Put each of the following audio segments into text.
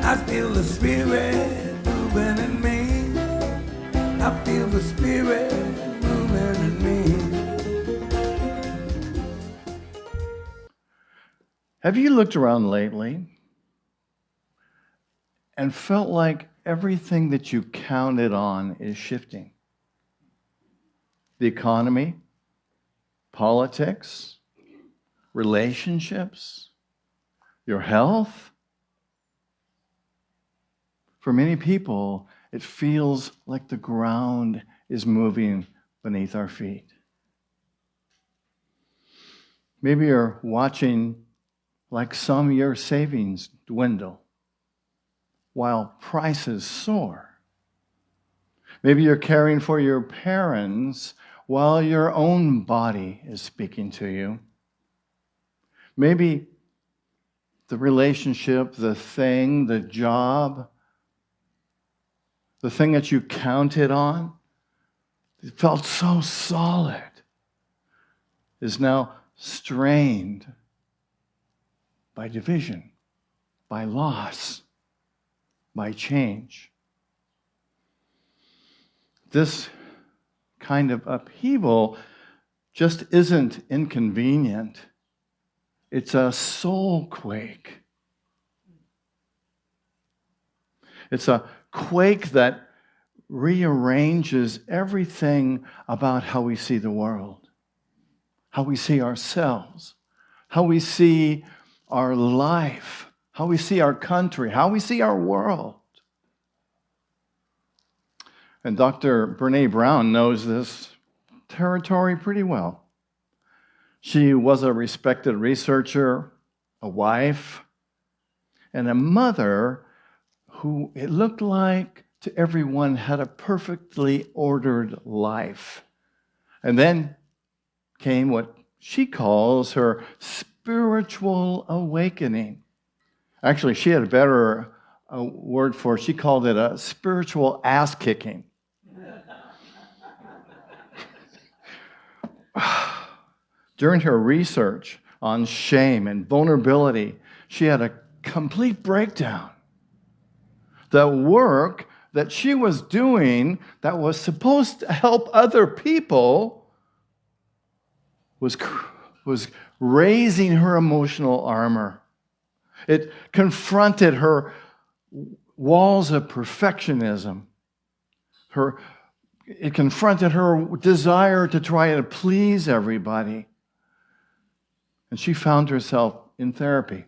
I feel the Spirit moving in me. I feel the Spirit moving in me. Have you looked around lately and felt like everything that you counted on is shifting? The economy, politics, relationships, your health. For many people, it feels like the ground is moving beneath our feet. Maybe you're watching, like some, your savings dwindle while prices soar. Maybe you're caring for your parents while your own body is speaking to you. Maybe the relationship, the thing, the job, the thing that you counted on, it felt so solid, is now strained by division, by loss, by change. This kind of upheaval just isn't inconvenient. It's a soul quake. It's a quake that rearranges everything about how we see the world, how we see ourselves, how we see our life, how we see our country, how we see our world. And Dr. Brene Brown knows this territory pretty well. She was a respected researcher, a wife, and a mother who, it looked like to everyone, had a perfectly ordered life. And then came what she calls her spiritual awakening. Actually, she had a better word for it. She called it a spiritual ass-kicking. During her research on shame and vulnerability, she had a complete breakdown. The work that she was doing that was supposed to help other people was raising her emotional armor. It confronted her walls of perfectionism. It confronted her desire to try to please everybody. And she found herself in therapy.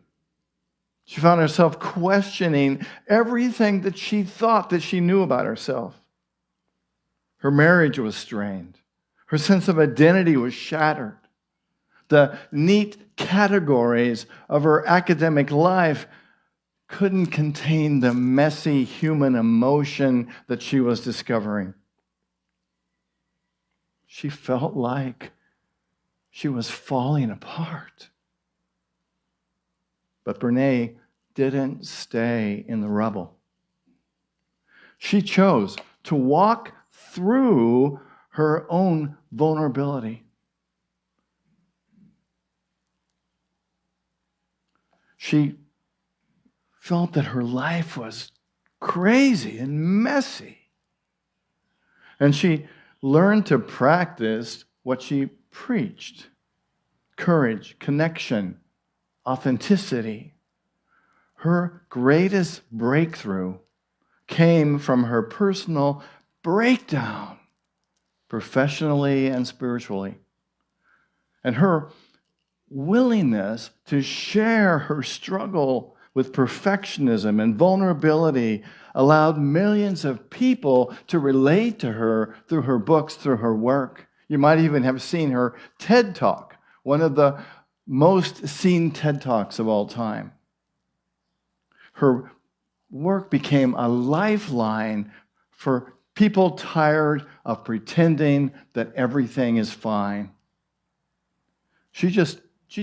She found herself questioning everything that she thought that she knew about herself. Her marriage was strained. Her sense of identity was shattered. The neat categories of her academic life couldn't contain the messy human emotion that she was discovering. She felt like she was falling apart. But Brene didn't stay in the rubble. She chose to walk through her own vulnerability. She felt that her life was crazy and messy. And she learned to practice what she preached: courage, connection, authenticity. Her greatest breakthrough came from her personal breakdown, professionally and spiritually. And her willingness to share her struggle with perfectionism and vulnerability allowed millions of people to relate to her through her books, through her work. You might even have seen her TED Talk, one of the most seen TED Talks of all time. Her work became a lifeline for people tired of pretending that everything is fine. She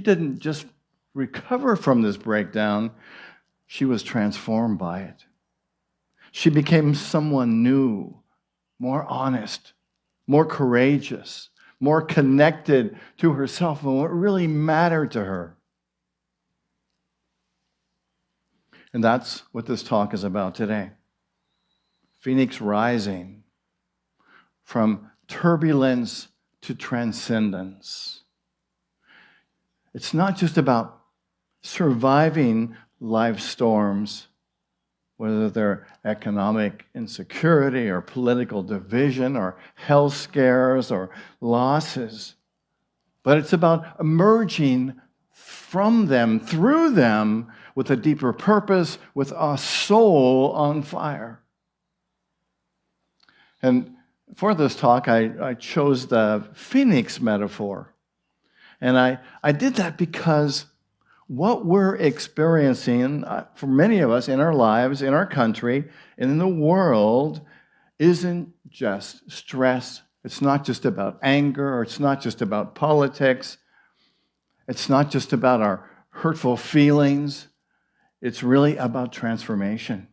didn't just recover from this breakdown, she was transformed by it. She became someone new, more honest, more courageous, more connected to herself and what really mattered to her. And that's what this talk is about today. Phoenix rising from turbulence to transcendence. It's not just about surviving life storms, whether they're economic insecurity or political division or health scares or losses, but it's about emerging from them, through them, with a deeper purpose, with a soul on fire. And for this talk, I chose the phoenix metaphor. And I did that because what we're experiencing, for many of us in our lives, in our country, and in the world, isn't just stress. It's not just about anger, or it's not just about politics. It's not just about our hurtful feelings. It's really about transformation.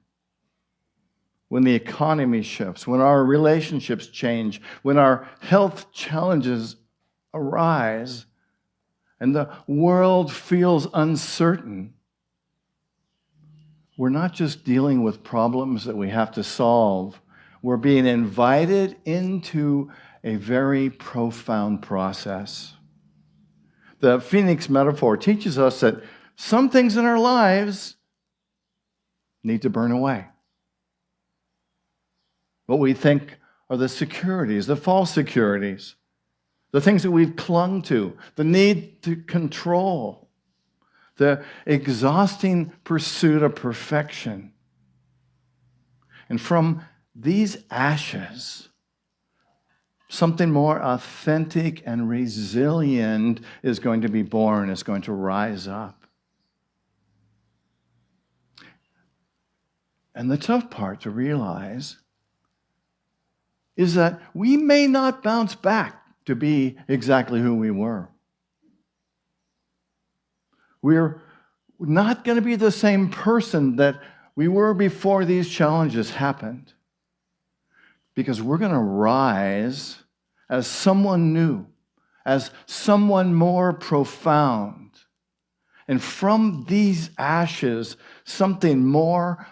When the economy shifts, when our relationships change, when our health challenges arise, and the world feels uncertain, we're not just dealing with problems that we have to solve. We're being invited into a very profound process. The phoenix metaphor teaches us that some things in our lives need to burn away. What we think are the securities, the false securities, the things that we've clung to, the need to control, the exhausting pursuit of perfection. And from these ashes, something more authentic and resilient is going to be born, is going to rise up. And the tough part to realize is that we may not bounce back to be exactly who we were. We're not going to be the same person that we were before these challenges happened, because we're going to rise as someone new, as someone more profound. And from these ashes, something more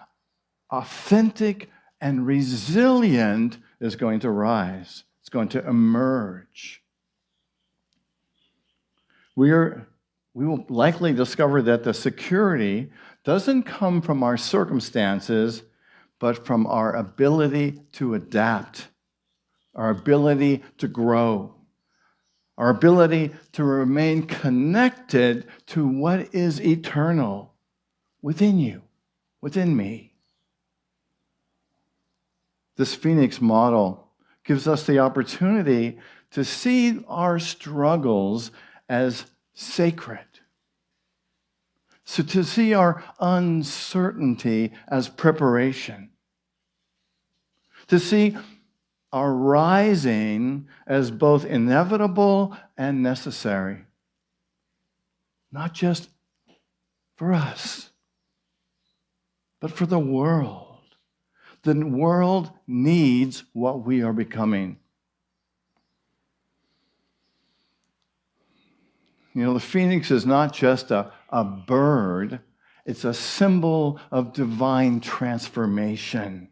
authentic and resilient is going to rise. It's going to emerge. We will likely discover that the security doesn't come from our circumstances, but from our ability to adapt, our ability to grow, our ability to remain connected to what is eternal within you, within me. This Phoenix model gives us the opportunity to see our struggles as sacred. So to see our uncertainty as preparation. To see our rising as both inevitable and necessary. Not just for us, but for the world. The world needs what we are becoming. You know, the phoenix is not just a bird, it's a symbol of divine transformation.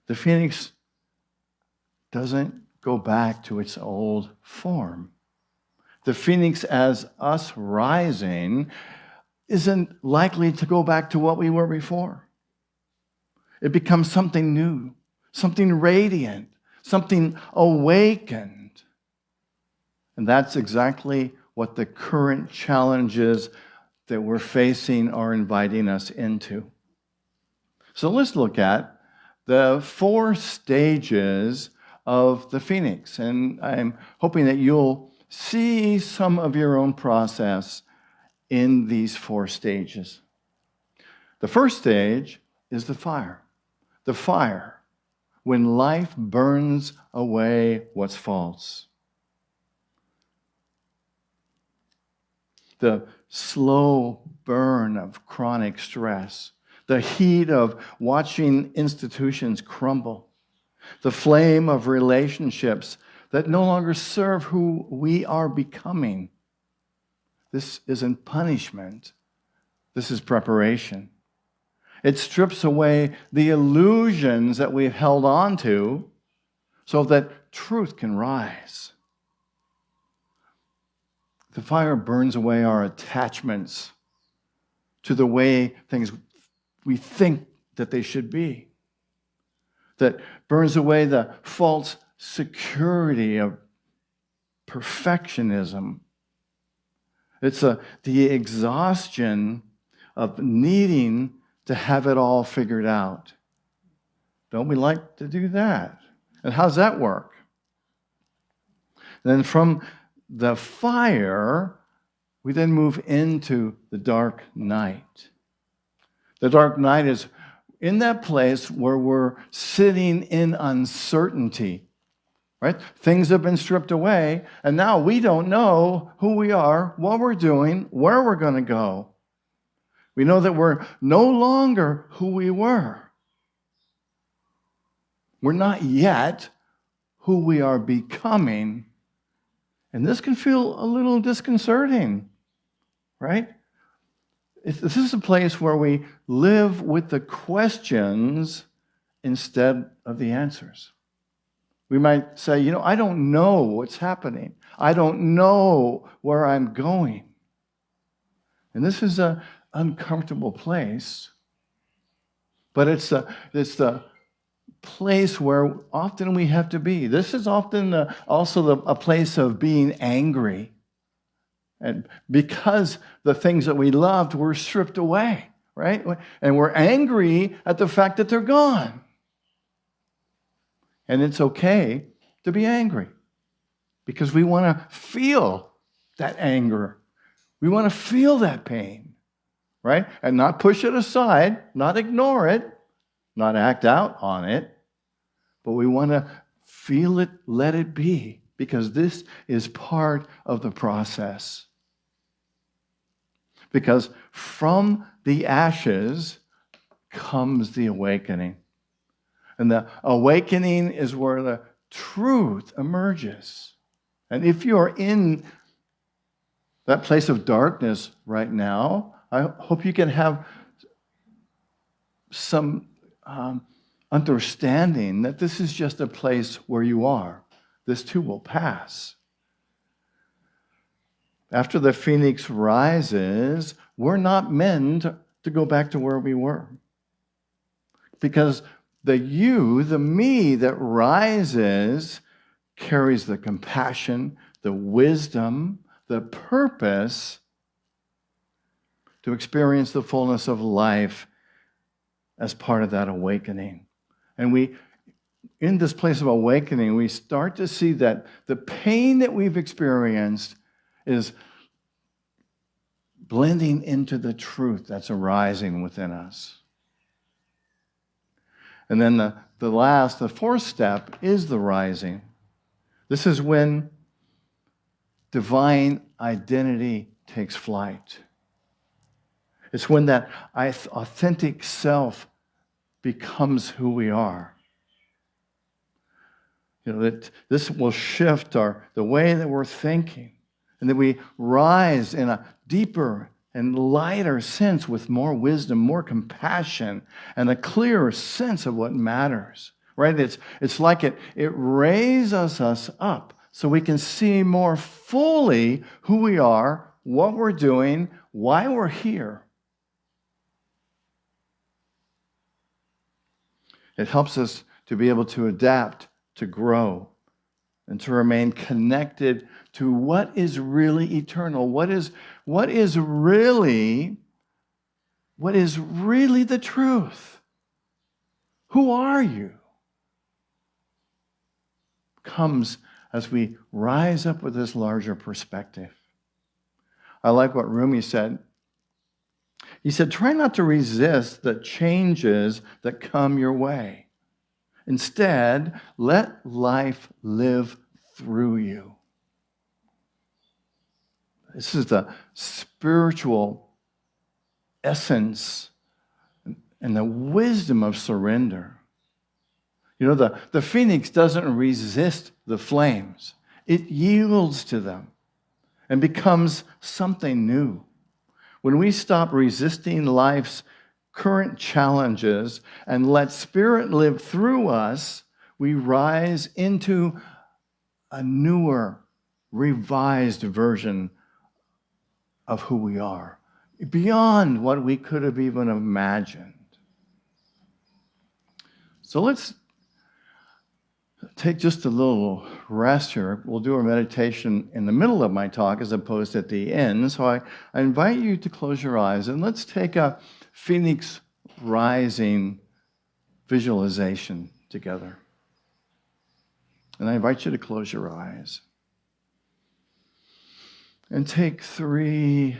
The phoenix doesn't go back to its old form. The phoenix, as us rising, isn't likely to go back to what we were before. It becomes something new, something radiant, something awakened. And that's exactly what the current challenges that we're facing are inviting us into. So let's look at the 4 stages of the phoenix. And I'm hoping that you'll see some of your own process in these 4 stages. The first stage is the fire. The fire, when life burns away what's false. The slow burn of chronic stress. The heat of watching institutions crumble. The flame of relationships that no longer serve who we are becoming. This isn't punishment. This is preparation. It strips away the illusions that we've held on to so that truth can rise. The fire burns away our attachments to the way things we think that they should be. That burns away the false security of perfectionism. It's the exhaustion of needing to have it all figured out. Don't we like to do that? And how's that work? Then from the fire, we then move into the dark night. The dark night is in that place where we're sitting in uncertainty, right? Things have been stripped away, and now we don't know who we are, what we're doing, where we're going to go. We know that we're no longer who we were. We're not yet who we are becoming. And this can feel a little disconcerting, right? This is a place where we live with the questions instead of the answers. We might say, I don't know what's happening. I don't know where I'm going. And this is an uncomfortable place, but it's the place where often we have to be. This is often also a place of being angry. And because the things that we loved were stripped away, right? And we're angry at the fact that they're gone. And it's okay to be angry because we want to feel that anger. We want to feel that pain, right? And not push it aside, not ignore it, not act out on it, but we want to feel it, let it be, because this is part of the process. Because from the ashes comes the awakening. And the awakening is where the truth emerges. And if you're in that place of darkness right now, I hope you can have some understanding that this is just a place where you are. This too will pass. After the phoenix rises, we're not meant to go back to where we were. Because the you, the me that rises, carries the compassion, the wisdom, the purpose to experience the fullness of life as part of that awakening. And in this place of awakening, we start to see that the pain that we've experienced is blending into the truth that's arising within us. And then the fourth step is the rising. This is when divine identity takes flight. It's when that authentic self becomes who we are. That this will shift the way that we're thinking, and that we rise in a deeper and lighter sense with more wisdom, more compassion, and a clearer sense of what matters. Right? It's like it raises us up so we can see more fully who we are, what we're doing, why we're here. It helps us to be able to adapt, to grow, and to remain connected to what is really eternal, what is really the truth. Who are you? Comes as we rise up with this larger perspective. I like what Rumi said. He said, try not to resist the changes that come your way. Instead, let life live through you. This is the spiritual essence and the wisdom of surrender. The phoenix doesn't resist the flames. It yields to them. and becomes something new. When we stop resisting life's current challenges and let Spirit live through us, we rise into a newer, revised version of who we are, beyond what we could have even imagined. So let's take just a little rest here. We'll do our meditation in the middle of my talk as opposed to at the end. So I invite you to close your eyes and let's take a phoenix rising visualization together. And I invite you to close your eyes and take 3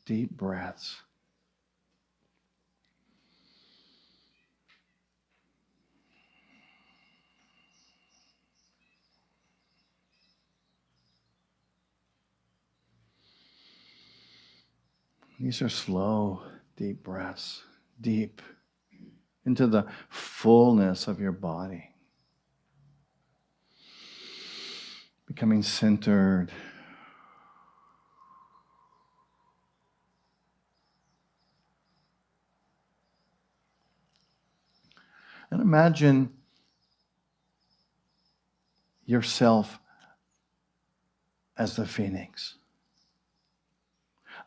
deep breaths. These are slow, deep breaths, deep into the fullness of your body. Becoming centered. And imagine yourself as the phoenix.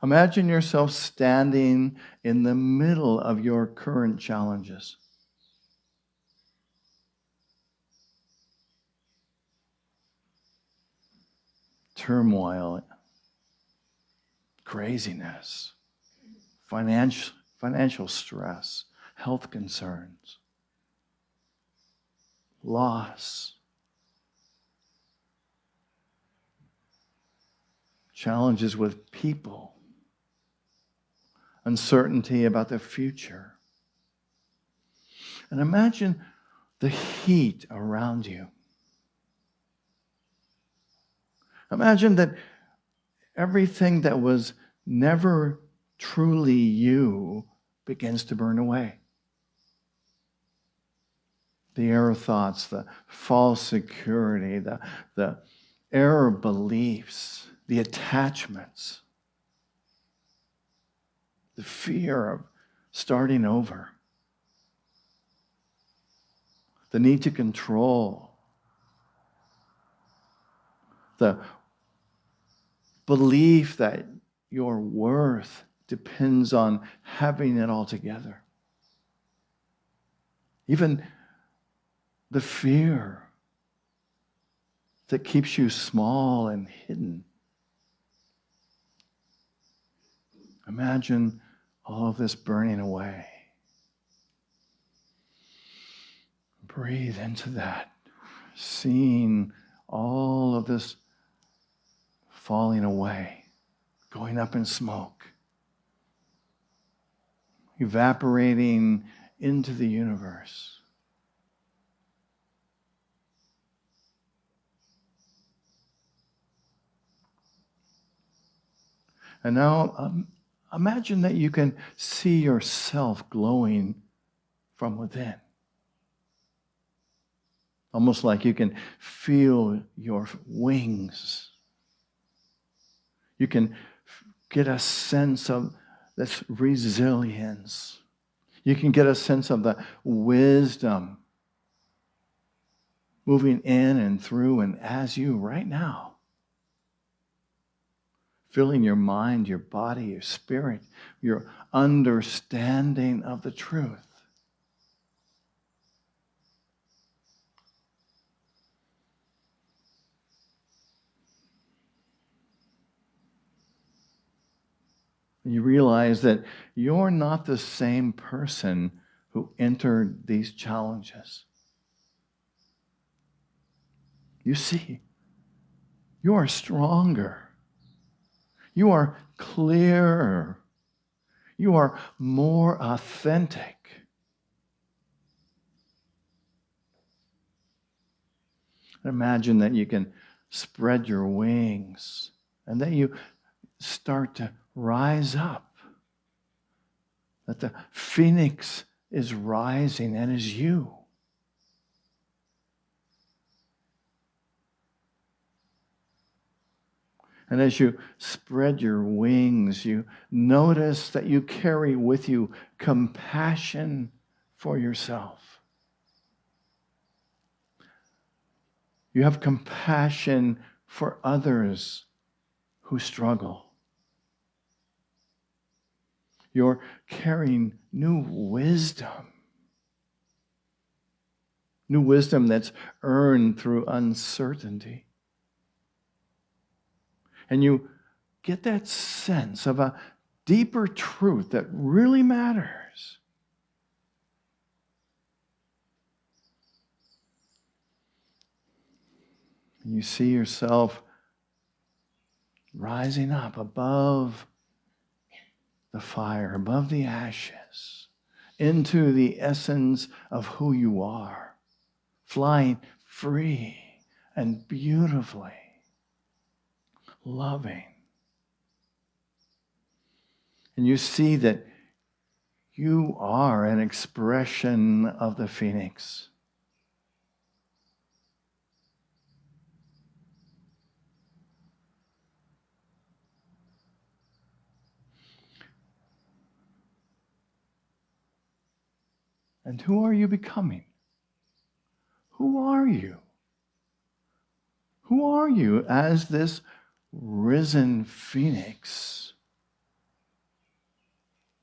Imagine yourself standing in the middle of your current challenges. Turmoil, craziness, financial stress, health concerns, loss, challenges with people, uncertainty about the future. And imagine the heat around you. Imagine that everything that was never truly you begins to burn away. The error thoughts, the false security, the error beliefs, the attachments, the fear of starting over, the need to control, the belief that your worth depends on having it all together. Even the fear that keeps you small and hidden. Imagine all of this burning away. Breathe into that, seeing all of this falling away, going up in smoke, evaporating into the universe. And now imagine that you can see yourself glowing from within. Almost like you can feel your wings. You can get a sense of this resilience. You can get a sense of the wisdom moving in and through and as you right now. Filling your mind, your body, your spirit, your understanding of the truth. You realize that you're not the same person who entered these challenges. You see, you are stronger. You are clearer. You are more authentic. Imagine that you can spread your wings and that you start to rise up. That the phoenix is rising and is you. And as you spread your wings, you notice that you carry with you compassion for yourself. You have compassion for others who struggle. You're carrying new wisdom that's earned through uncertainty. And you get that sense of a deeper truth that really matters. You see yourself rising up above the fire, above the ashes, into the essence of who you are, flying free and beautifully, loving. And you see that you are an expression of the phoenix. And who are you becoming? Who are you? Who are you as this risen phoenix?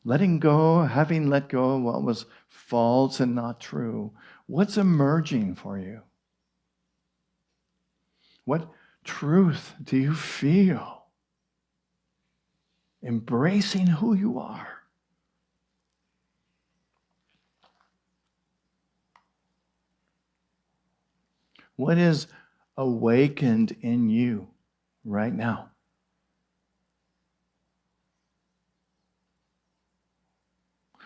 Letting go, having let go of what was false and not true. What's emerging for you? What truth do you feel? Embracing who you are. What is awakened in you right now?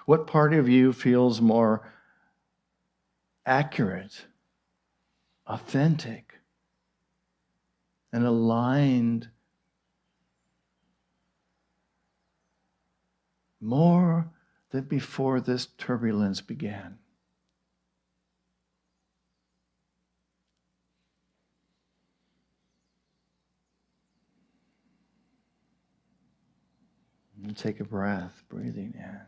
What part of you feels more accurate, authentic, and aligned more than before this turbulence began? And take a breath, breathing in.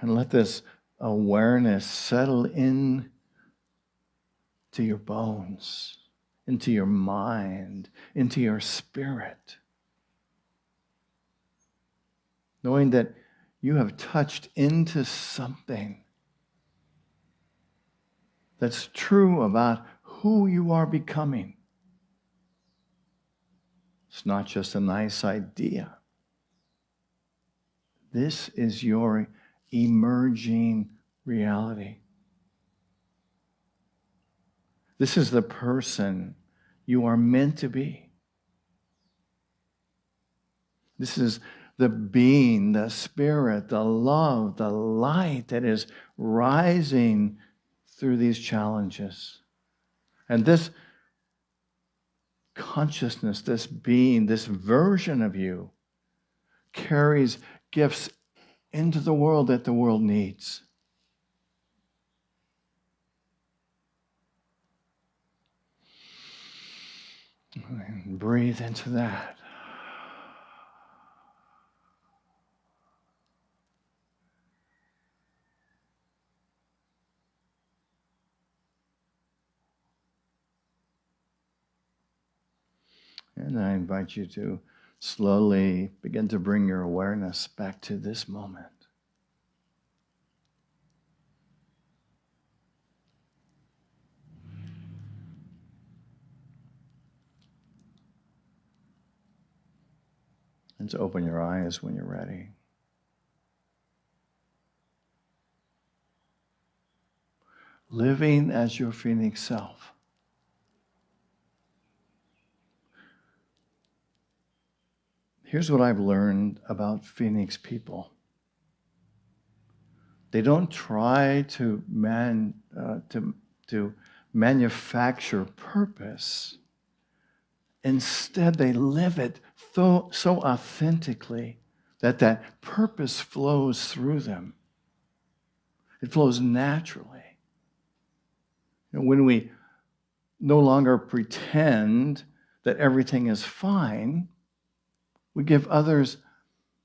And let this awareness settle in to your bones, into your mind, into your spirit. Knowing that you have touched into something that's true about who you are becoming. It's not just a nice idea. This is your emerging reality. This is the person you are meant to be. This is the being, the spirit, the love, the light that is rising through these challenges. And this consciousness, this being, this version of you carries gifts into the world that the world needs. And breathe into that. And I invite you to slowly begin to bring your awareness back to this moment. And to open your eyes when you're ready. Living as your phoenix self. Here's what I've learned about phoenix people. They don't try to manufacture purpose. Instead, they live it so authentically that purpose flows through them. It flows naturally. And when we no longer pretend that everything is fine. We give others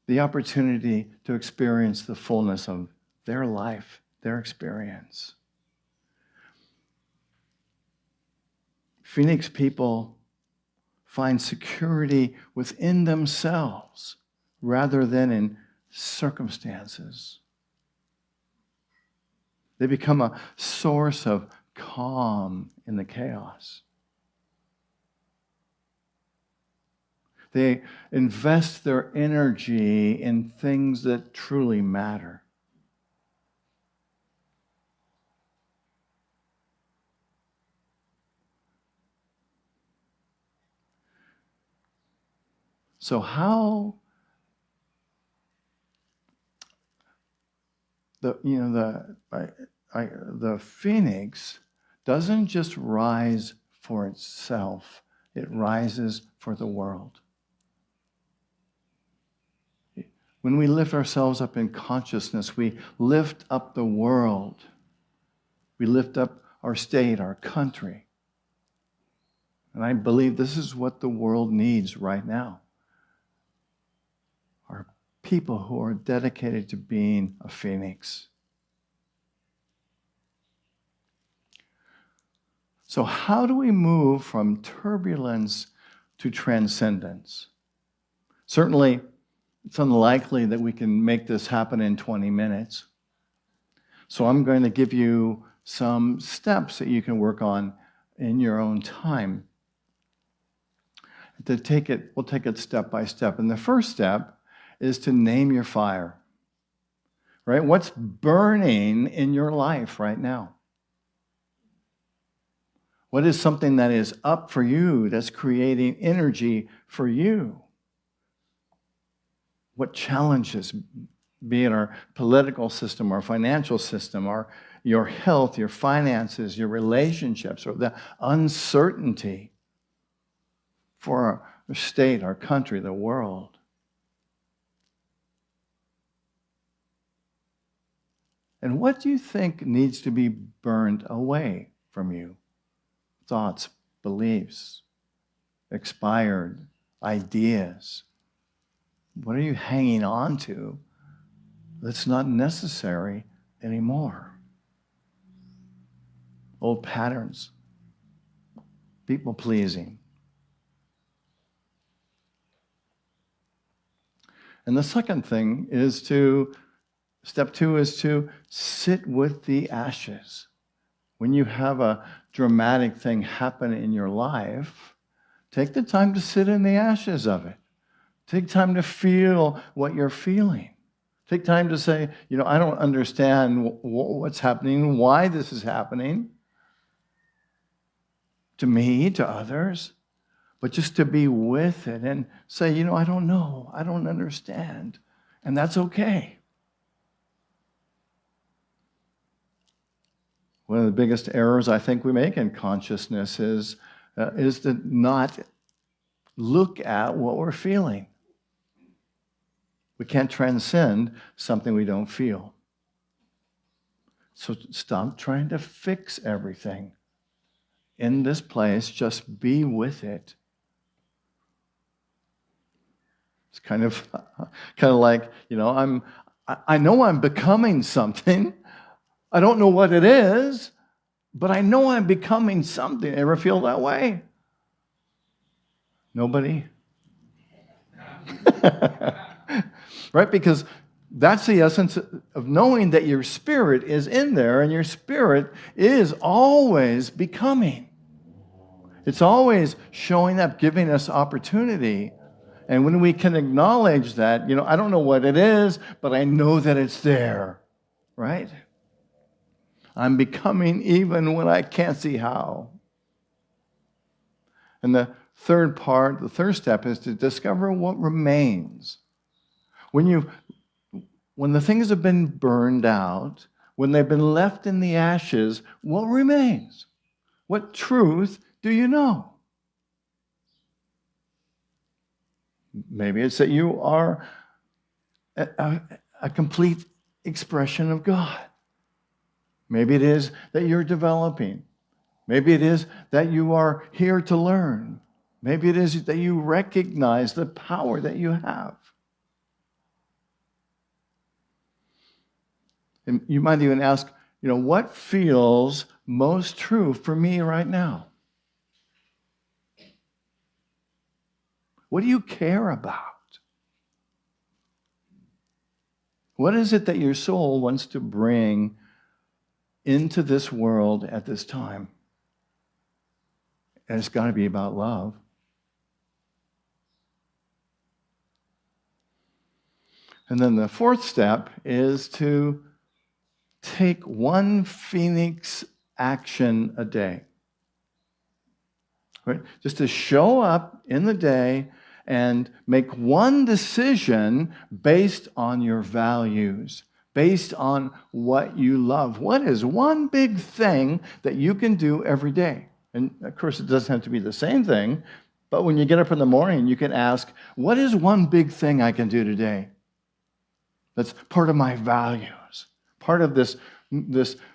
the opportunity to experience the fullness of their life, their experience. Phoenix people find security within themselves rather than in circumstances. They become a source of calm in the chaos. They invest their energy in things that truly matter. So how the phoenix doesn't just rise for itself, it rises for the world. When we lift ourselves up in consciousness, we lift up the world. We lift up our state, our country. And I believe this is what the world needs right now. Are people who are dedicated to being a phoenix. So how do we move from turbulence to transcendence? Certainly, it's unlikely that we can make this happen in 20 minutes. So I'm going to give you some steps that you can work on in your own time. We'll take it step by step. And the first step is to name your fire. Right? What's burning in your life right now? What is something that is up for you, that's creating energy for you? What challenges, be it our political system, our financial system, your health, your finances, your relationships, or the uncertainty for our state, our country, the world? And what do you think needs to be burned away from you? Thoughts, beliefs, expired ideas. What are you hanging on to that's not necessary anymore? Old patterns, people pleasing. And the second thing is step 2 is to sit with the ashes. When you have a dramatic thing happen in your life, take the time to sit in the ashes of it. Take time to feel what you're feeling. Take time to say, I don't understand what's happening, why this is happening to me, to others, but just to be with it and say, I don't know, I don't understand, and that's okay. One of the biggest errors I think we make in consciousness is to not look at what we're feeling. We can't transcend something we don't feel. So stop trying to fix everything. In this place, just be with it. It's kind of like, I know I'm becoming something. I don't know what it is, but I know I'm becoming something. Ever feel that way? Nobody? Right? Because that's the essence of knowing that your spirit is in there, and your spirit is always becoming. It's always showing up, giving us opportunity. And when we can acknowledge that, I don't know what it is, but I know that it's there, right? I'm becoming even when I can't see how. And the third step is to discover what remains. When the things have been burned out, when they've been left in the ashes, what remains? What truth do you know? Maybe it's that you are a complete expression of God. Maybe it is that you're developing Maybe it is that you are here to learn. Maybe it is that you recognize the power that you have. And you might even ask, what feels most true for me right now? What do you care about? What is it that your soul wants to bring into this world at this time? And it's got to be about love. And then the fourth step is to take one Phoenix action a day. Right? Just to show up in the day and make one decision based on your values, based on what you love. What is one big thing that you can do every day? And of course, it doesn't have to be the same thing, but when you get up in the morning, you can ask, what is one big thing I can do today? That's part of my values, part of this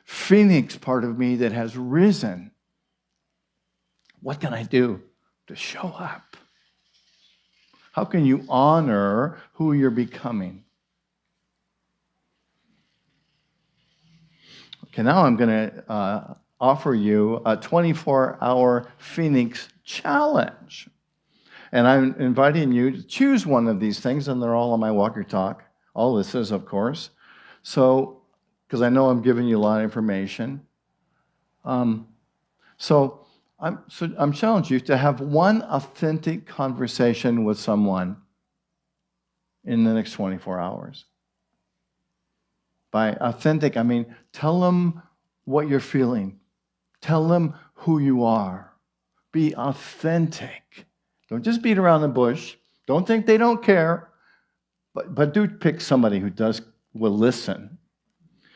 Phoenix part of me that has risen. What can I do to show up? How can you honor who you're becoming? Okay, now I'm going to offer you a 24-hour Phoenix challenge. And I'm inviting you to choose one of these things, and they're all on my walk your talk. All this is, of course. So, because I know I'm giving you a lot of information. So I'm challenging you to have one authentic conversation with someone in the next 24 hours. By authentic, I mean tell them what you're feeling. Tell them who you are. Be authentic. Don't just beat around the bush. Don't think they don't care. But do pick somebody who will listen.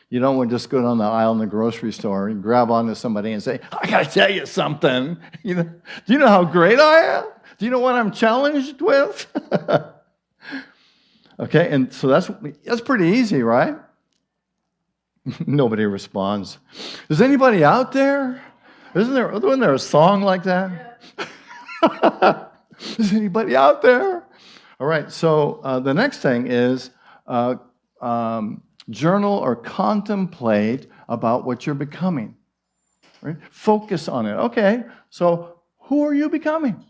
You don't want to just go down the aisle in the grocery store and grab onto somebody and say, I got to tell you something. Do you know how great I am? Do you know what I'm challenged with? Okay, and so that's pretty easy, right? Nobody responds. Is anybody out there? Wasn't there a song like that? Yeah. Is anybody out there? All right, so the next thing is journal or contemplate about what you're becoming. Right? Focus on it. Okay, so who are you becoming?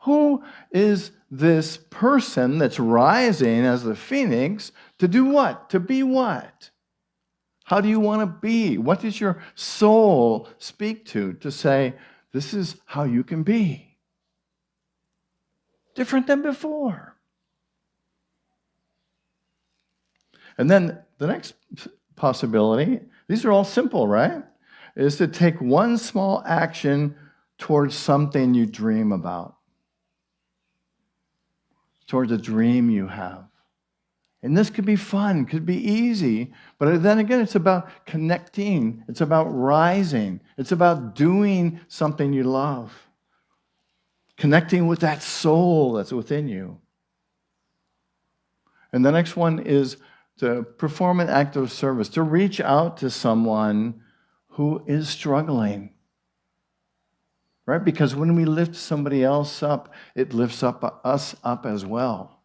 Who is this person that's rising as the phoenix to do what? To be what? How do you want to be? What does your soul speak to say, this is how you can be? Different than before. And then the next possibility, these are all simple, right? Is to take one small action towards something you dream about. Towards a dream you have. And this could be fun, could be easy, but then again, it's about connecting. It's about rising. It's about doing something you love. Connecting with that soul that's within you. And the next one is to perform an act of service, to reach out to someone who is struggling. Right? Because when we lift somebody else up, it lifts us up as well.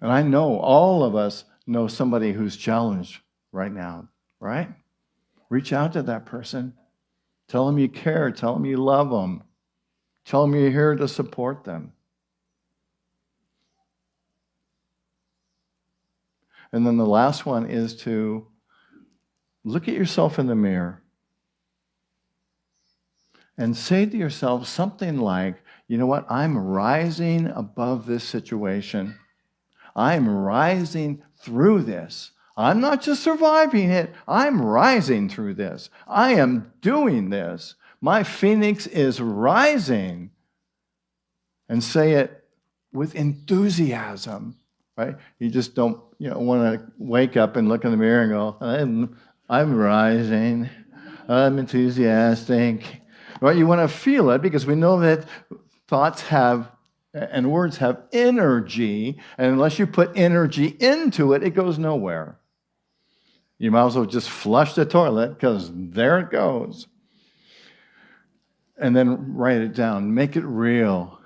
And I know all of us know somebody who's challenged right now, right? Reach out to that person. Tell them you care. Tell them you love them. Tell them you're here to support them. And then the last one is to look at yourself in the mirror and say to yourself something like, you know what, I'm rising above this situation. I'm rising through this. I'm not just surviving it, I'm rising through this. I am doing this. My phoenix is rising. And say it with enthusiasm, right? You just don't want to wake up and look in the mirror and go, I'm rising, I'm enthusiastic. Right? You want to feel it because we know that thoughts and words have energy, and unless you put energy into it, it goes nowhere. You might as well just flush the toilet because there it goes. and then write it down. Make it real.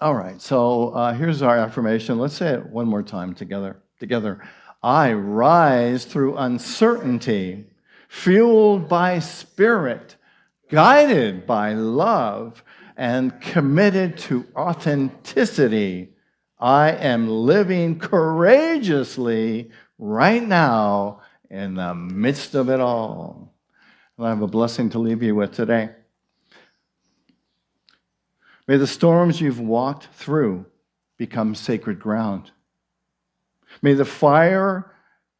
All right, so here's our affirmation. Let's say it one more time together. I rise through uncertainty, fueled by spirit, guided by love, and committed to authenticity. I am living courageously right now in the midst of it all. And I have a blessing to leave you with today. May the storms you've walked through become sacred ground. May the fire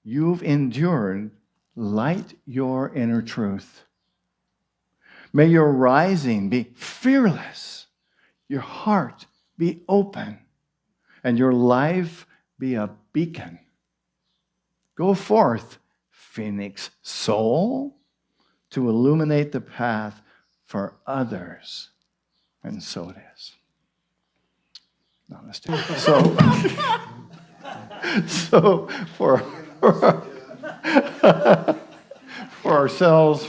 you've endured light your inner truth. May your rising be fearless, your heart be open, and your life be a beacon. Go forth, Phoenix soul, to illuminate the path for others. And so it is. Namaste. So for ourselves,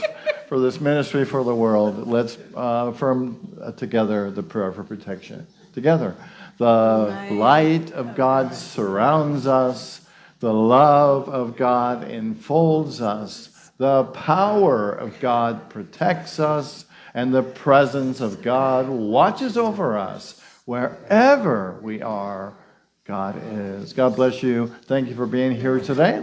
for this ministry, for the world, let's affirm together the prayer for protection. Together. The light of God surrounds us. The love of God enfolds us. The power of God protects us. And the presence of God watches over us. Wherever we are, God is. God bless you. Thank you for being here today.